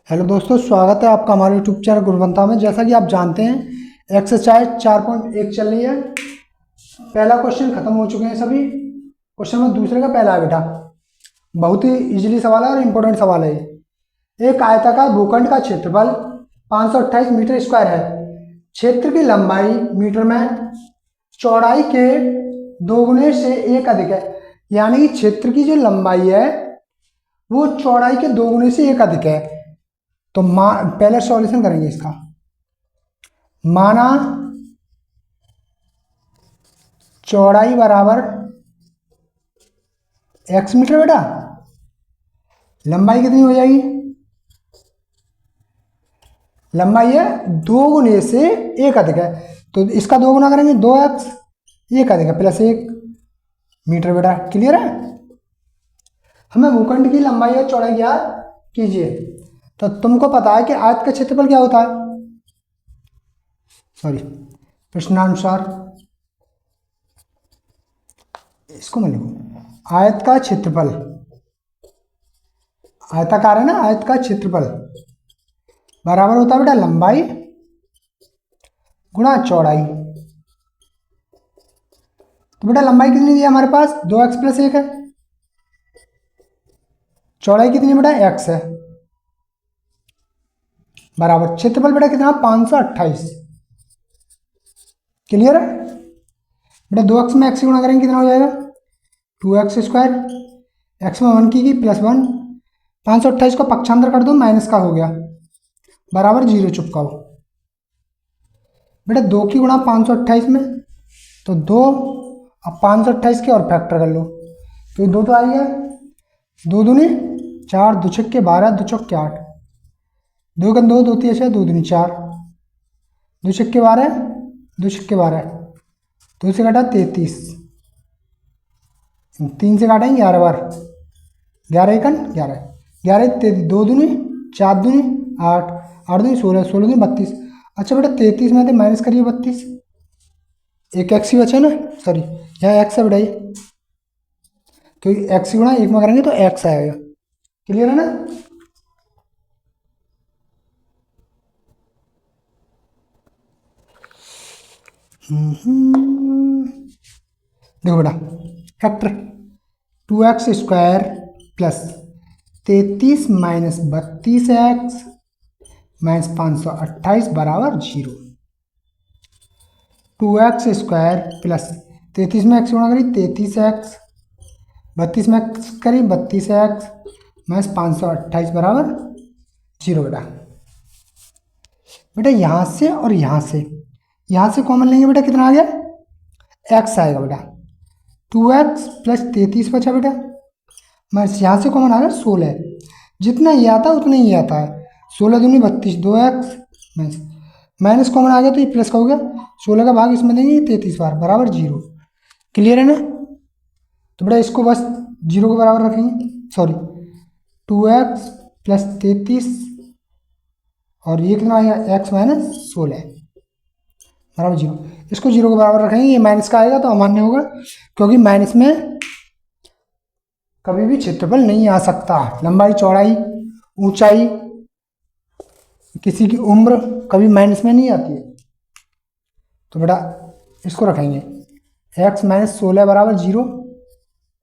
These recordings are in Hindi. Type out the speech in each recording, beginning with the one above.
हेलो दोस्तों, स्वागत है आपका हमारे यूट्यूब चैनल गुणवंता में। जैसा कि आप जानते हैं एक्सरसाइज 4.1 चल रही है। पहला क्वेश्चन खत्म हो चुके हैं सभी। क्वेश्चन में दूसरे का पहला है बेटा, बहुत ही इजीली सवाल है और इम्पोर्टेंट सवाल है ये। एक आयताकार भूखंड का क्षेत्रफल 528 मीटर स्क्वायर है। क्षेत्र की लंबाई मीटर में चौड़ाई के दोगुने से एक अधिक है। यानी कि क्षेत्र की जो लंबाई है वो चौड़ाई के दोगुने से एक अधिक है। तो पहले सॉल्यूशन करेंगे इसका। माना चौड़ाई बराबर x मीटर बेटा, लंबाई कितनी हो जाएगी? लंबाई है दो गुने से एक अधिक है, तो इसका दो गुना करेंगे 2x, एक अधिक है प्लस 1 मीटर बेटा। क्लियर है? हमें भूखंड की लंबाई और चौड़ाई ज्ञात कीजिए। तो तुमको पता है कि आयत का क्षेत्रफल क्या होता है, सॉरी प्रश्नानुसार इसको मैं लिखूं। आयत का क्षेत्रफल, आयताकार है ना, आयत का क्षेत्रफल बराबर होता है बेटा लंबाई गुणा चौड़ाई। तो बेटा लंबाई कितनी दी है हमारे पास? 2x प्लस 1 है। चौड़ाई कितनी बेटा? x है। बराबर क्षेत्रफल बेटा कितना? 528। क्लियर है बेटा? 2x में x से गुणा करेंगे कितना हो जाएगा? 2x square. x में 1 की प्लस 1, 528 को पक्षांतर कर दो, माइनस का हो गया, बराबर 0 चुपकाओ। बेटा 2 की गुणा 528 में तो 2, अब 528 के और फैक्टर कर लो तो 2 तो आ गया। 2 दूनी 4, 2 छक्के 12, 2 चौके 8, 2 का 2, 2 3 6, 2 दूनी 4, 2 छक्के 12, 2 छक्के 12, 2 से काटा 33, 3 से काटेंगे 11 बार, 11 एकन 11, 11 33, 2 दूनी 4 दूनी 8, 8 दूनी 16, 16 दूनी 32। अच्छा बेटा 33 में से माइनस करिए 32, एक एक्स ही बचा ना, सॉरी यहाँ एक्स है बेटा ये, तो एक्स गुणा एक में करेंगे तो एक्स आएगा। क्लियर है ना? देखो बेटा factor 2x square plus 33 minus 32x minus 528 बराबर 0। 2x स्क्वायर प्लस 33 में x गुणा करी 33x, 32 में x करी 32x माइनस 528 बराबर 0 बेटा। बेटा यहाँ से और यहाँ से कॉमन लेंगे बेटा, कितना आ गया? x आएगा बेटा। 2x प्लस 33 बचा बेटा, माइनस यहाँ से कॉमन आ गया 16। जितना ये आता है उतना ही आता है, 16 दूनी 32, 2x माइनस माइनस कॉमन आ गया तो ये प्लस का हो गया। 16 का भाग इसमें देंगे 33 बार, बराबर 0। क्लियर है ना? तो बेटा इसको बस 0 के बराबर रखेंगे, सॉरी 2x प्लस 33 और ये कितना आएगा? x माइनस 16 बराबर 0। इसको 0 के बराबर रखेंगे, ये माइनस का आएगा तो अमान्य होगा, क्योंकि माइनस में कभी भी क्षेत्रफल नहीं आ सकता। लंबाई चौड़ाई ऊंचाई किसी की उम्र कभी माइनस में नहीं आती है। तो बेटा इसको रखेंगे x माइनस 16 बराबर 0,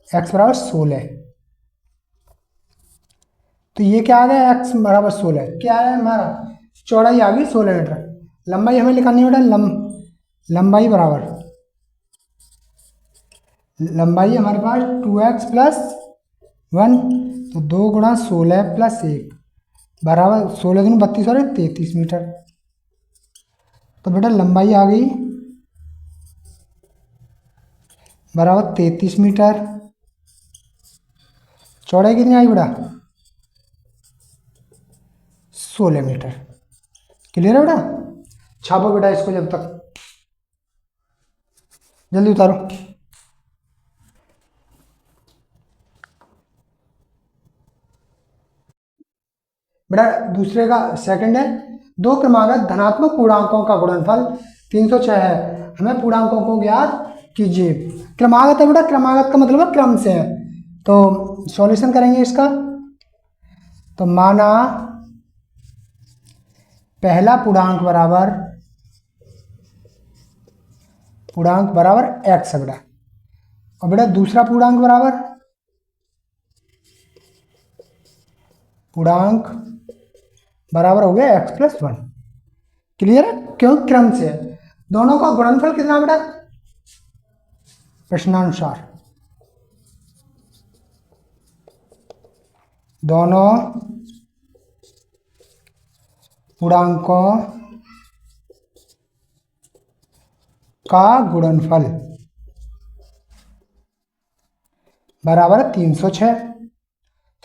x बराबर 16। तो ये क्या आ गया? x बराबर 16 क्या है हमारा? चौड़ाई आ गई 16 मीटर। लंबाई हमें लिखानी है बेटा, लंबाई बराबर, लंबाई हमारे पास 2x प्लस 1, तो 2 गुणा 16 प्लस 1 बराबर 16 दूनी 32 और 33 मीटर। तो बेटा लंबाई आ गई बराबर 33 मीटर। चौड़ाई कितनी आई बेटा? 16 मीटर। क्लियर है बेटा? छापो बेटा इसको, जब तक जल्दी उतारो। बेटा दूसरे का सेकंड है, दो क्रमागत धनात्मक पूर्णांकों का गुणनफल 306 है, हमें पूर्णांकों को ज्ञात कीजिए। क्रमागत है बेटा, क्रमागत का मतलब है क्रम से है। तो सॉल्यूशन करेंगे इसका। तो माना पहला पूर्णांक बराबर एक्स है बेटा, और बेटा दूसरा पूर्णांक बराबर हो गया एक्स प्लस वन। क्लियर है? क्यों? क्रम से है। दोनों का गुणनफल कितना बेटा? प्रश्नानुसार दोनों पूर्णांकों का गुणनफल बराबर 306।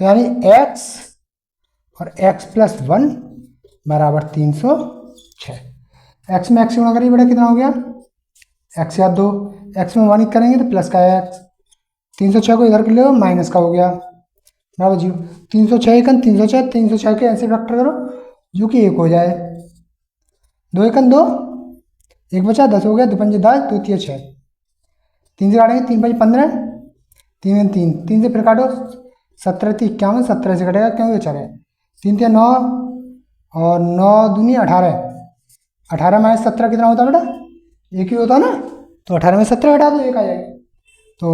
तो यानी x और x प्लस वन बराबर 306। x में x गुणा करिए बेटा, कितना हो गया? x या 2, x में 1 करेंगे तो प्लस का है x, 306 को इधर कर लो माइनस का हो गया बराबर 0। 306 एकन 306, 306 के ऐसे फैक्टर करो जो कि 1 हो जाए। 2 एकन 2, 1 बचा 10 हो गया, 2 पंजे 10, 2 तिया 6, 3 से काटेंगे 3 पंजे 15, 3 3, 3 से फिर काटो 17 3 51, 17 से कटेगा क्यों? ये 4 है, 3 तिया 9 और 9 दूनी 18, 18 माइनस 17 कितना होता है बेटा? 1 ही होता ना, तो 18 में 17 घटा दो 1 आ जाएगा। तो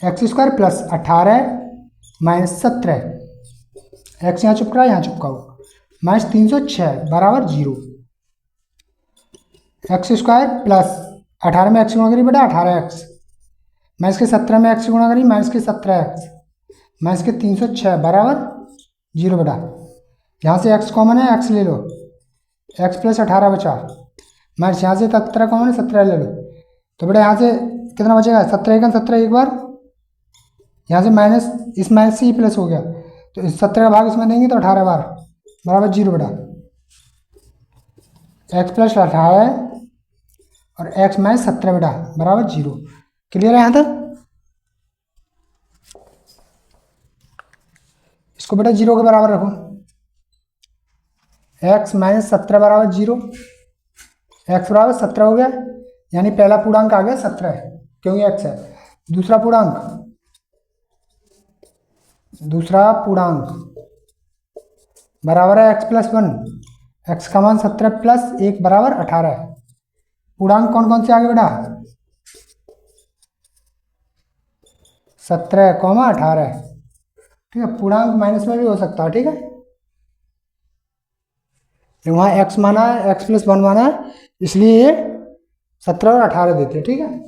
x square plus 18 minus 17, x यहाँ चुपका यहाँ चुपका हो, माइनस 306 बराबर 0। एक्स स्क्वायर प्लस 18 में एक्स गुणा करिए बेटा 18x, माइनस के 17 में एक्स गुणा करिए माइनस के 17x, माइनस के 306 बराबर 0 बेटा। यहाँ से x कॉमन है, x ले लो, x प्लस 18 बचा, माइनस यहाँ से 17 कॉमन है 17 ले लो, तो बेटा यहाँ से कितना बचेगा? 17 एकन 17 एक बार, यहाँ से माइनस, इस माइनस से ही प्लस हो गया, तो इस 17 का भाग इसमें देंगे तो 18 बार बराबर 0 बेटा। x प्लस 18 और x माइनस 17 बेटा बराबर 0। क्लियर है यहाँ तक? इसको बेटा 0 के बराबर रखो, x माइनस 17 बराबर 0, x बराबर 17 हो गया, यानी पहला पूर्णांक आ गया 17 क्योंकि x है। दूसरा पूर्णांक बराबर है x प्लस वन, x का मान 17 प्लस 1 बराबर 18। पूर्णांक कौन कौन से आ गए बेटा? 17, 18, ठीक है। पूर्णांक माइनस में भी हो सकता है, ठीक है। वहाँ x माना है, x प्लस वन माना है, इसलिए ये 17 और 18 देते हैं, ठीक है।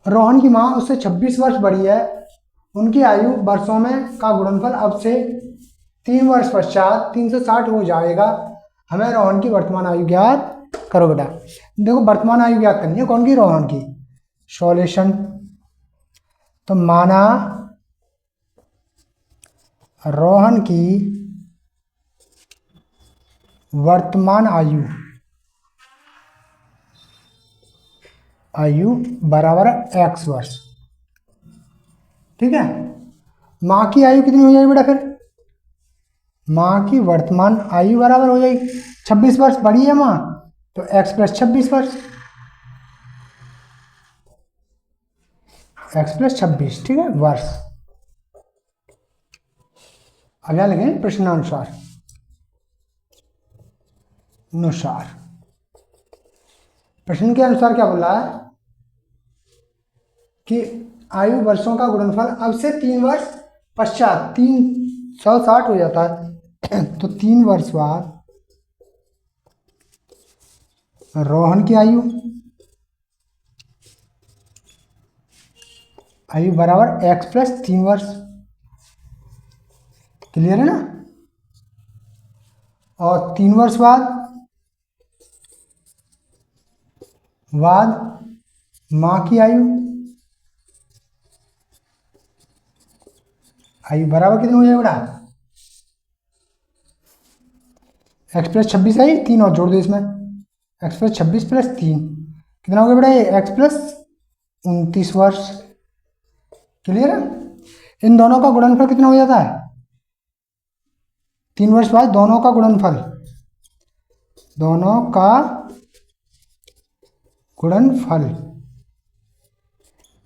रोहन की मां उससे 26 वर्ष बड़ी है, उनकी आयु वर्षों में का गुणनफल अब से 3 वर्ष पश्चात 360 हो जाएगा। हमें रोहन की वर्तमान आयु ज्ञात करो बेटा। देखो वर्तमान आयु ज्ञात करनी है, कौन की? रोहन की। सॉल्यूशन, तो माना रोहन की वर्तमान आयु बराबर है x वर्ष, ठीक है। माँ की आयु कितनी हो जाएगी बेटा? फिर माँ की वर्तमान आयु बराबर हो जाएगी 26 वर्ष बड़ी है माँ, तो x प्लस 26 वर्ष, x प्लस 26, ठीक है, वर्ष। अगला लिखें प्रश्नानुसार। प्रश्न के अनुसार क्या बोल रहा है कि आयु वर्षों का गुणनफल अब से 3 वर्ष पश्चात 360 हो जाता है, तो 3 वर्ष बाद रोहन की आयु बराबर x प्लस 3 वर्ष। क्लियर है ना? और 3 वर्ष बाद माँ की आयु बराबर कितनी हो जाएगी बेटा? x प्लस 26 आई, 3 और जोड़ दो इसमें, x प्लस 26 प्लस 3 कितना हो गया बेटा? ये x प्लस 29 वर्ष। क्लियर है? इन दोनों का गुणनफल कितना हो जाता है? 3 वर्ष बाद दोनों का गुणनफल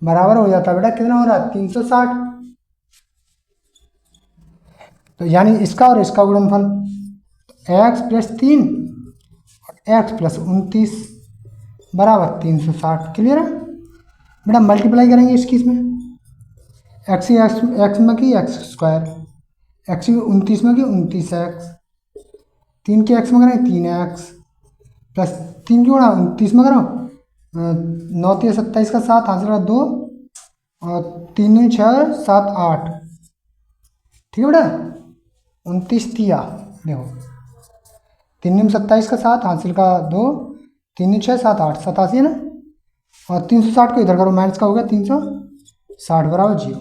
बराबर हो जाता है बेटा, कितना हो रहा है 360। तो यानी इसका और इसका गुणनफल x+3 और x+29 बराबर 360। क्लियर है बेटा? मल्टीप्लाई करेंगे इसकी इसमें, एक्स एक्स में की एक्स स्क्वायर, एक्स की 29 में की 29x, 3 के एक्स में करें 3x प्लस 3 की गुणा 29 में करो 9×3 = 27 का 7 हासिल का 2 और 3×6 = 7 8। ठीक है बेटा? 29 तिया देखो 3×27 का 7 हासिल का 2 3×6 = 7 8 87 है ना। और 360 को इधर करो माइनस का हो गया 360 बराबर 0।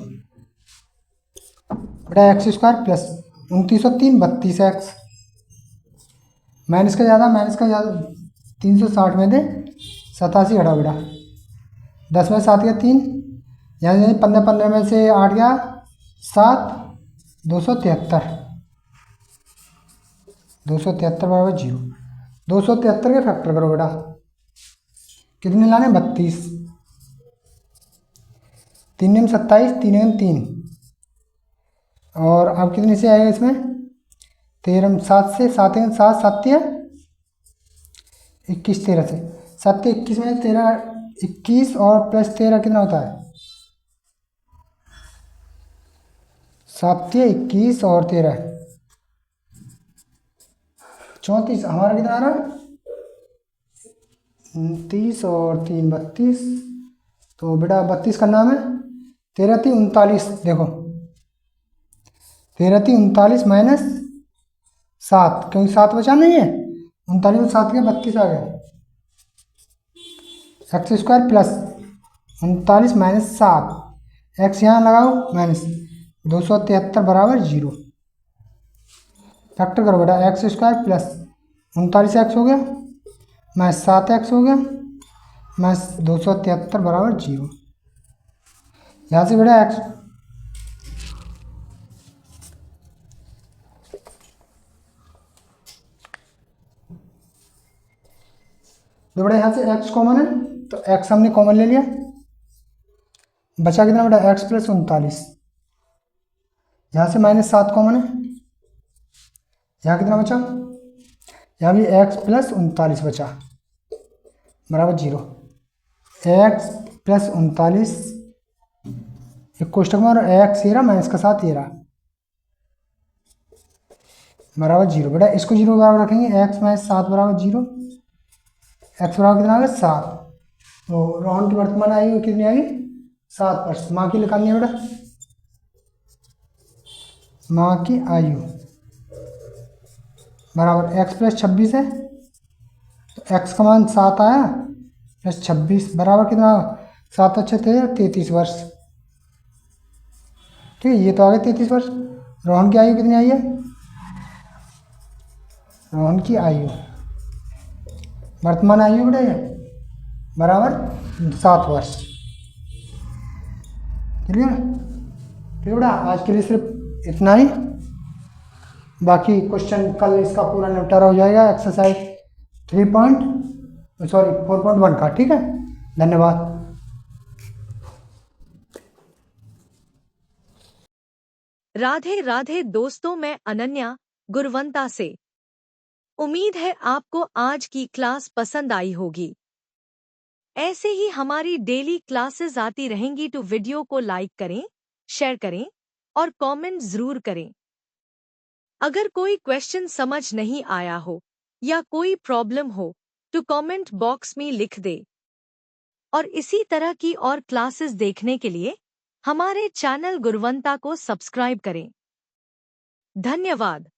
बेटा x² प्लस 29 और 3 32x माइनस का ज़्यादा 360 में दे 87 घटाओ बेटा 10 में 7 गया 3 यहाँ 15 15 में से 8 गया 7 273 बराबर 0। 273 के फैक्टर करो बेटा, कितने लाने 32, 3 में 27 3 में 3 और अब कितने से आएगा इसमें 13 में 7 से 7 में 7 7 21 13 से 7 के 21 में 13 21 और प्लस 13 कितना होता है 7 के 21 और 13 34। हमारा कितना आ रहा है 29 और 3 32। तो बेटा 32 का नाम है 13 3 39। देखो 13 3 39 माइनस 7 क्योंकि 7 बचा नहीं है 39 में 7 गया 32 आ गया x² प्लस 39 माइनस 7 एक्स यहाँ लगाओ माइनस 273 बराबर 0। फैक्टर करो बेटा x² प्लस 39x हो गया माइनस 7x हो गया माइनस 273 बराबर 0। यहाँ से बेटा x तो बेटा यहाँ से x कॉमन है तो x हमने कॉमन ले लिया, बचा कितना बेटा x+39। यहाँ से -7 कॉमन है, यहाँ कितना बचा यहाँ भी x+39 बचा बराबर 0। x+39 एक कोष्टक में और x ये रहा माइनस का 7 ये रहा बराबर 0। बेटा इसको 0 बराबर रखेंगे x - 7 बराबर 0। x बराबर कितना आ गया 7। तो रोहन की वर्तमान आयु कितनी आएगी 7 वर्ष। माँ की निकालनी है बेटा, माँ की आयु बराबर x+26 है तो x का मान 7 आया प्लस 26 बराबर कितना 7 अच्छे थे 33 वर्ष। ठीक है ये तो आ गया 33 वर्ष। रोहन की आयु कितनी आई है, रोहन की आयु वर्तमान आयु बेटा बराबर 7 वर्ष। क्लियर? ठीक है बेटा आज के लिए सिर्फ इतना ही, बाकी क्वेश्चन कल इसका पूरा निपटारा हो जाएगा एक्सरसाइज 4.1 का। ठीक है धन्यवाद। राधे राधे दोस्तों, मैं अनन्या गुरवंता से। उम्मीद है आपको आज की क्लास पसंद आई होगी। ऐसे ही हमारी डेली क्लासेस आती रहेंगी तो वीडियो को लाइक करें, शेयर करें और कमेंट जरूर करें। अगर कोई क्वेश्चन समझ नहीं आया हो या कोई प्रॉब्लम हो तो कमेंट बॉक्स में लिख दे। और इसी तरह की और क्लासेस देखने के लिए हमारे चैनल गुरवंता को सब्सक्राइब करें। धन्यवाद।